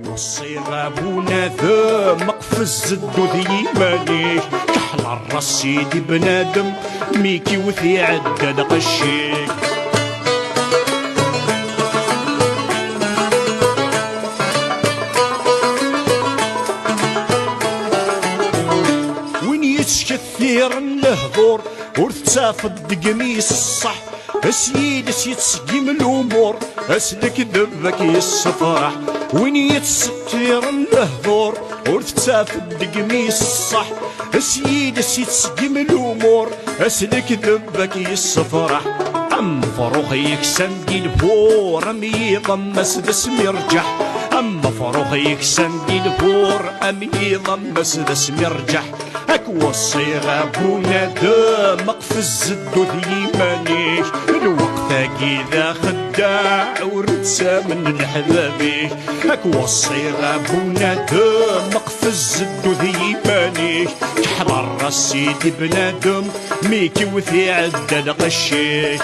والصيغة بونادم مقفز الدود يمانيك كحل الراس سيدي بنادم ميكي وثي عدد قشيك وين يتكثير الهضور ورتسافد قميص الصح اسيد يتسقيم الامور اسلك ذبك يصفرح وين يتستير الهضور ورتسافد قميص الصح اسيد يتسقيم الامور اسلك ذبك يصفرح ام فروخ يكسن الفور ام يضمس دسم يرجح ام فروخ يكسن الفور ام يضمس دسم يرجح اكوا الصيغة بونادم مقفز الدود يمانيك الوقت كذا خداع ورتسى من الحبابيك اكوا الصيغة بونادم مقفز الدود يمانيك كحل الراس سيدي بنادم ميكي وثي عدى القشيك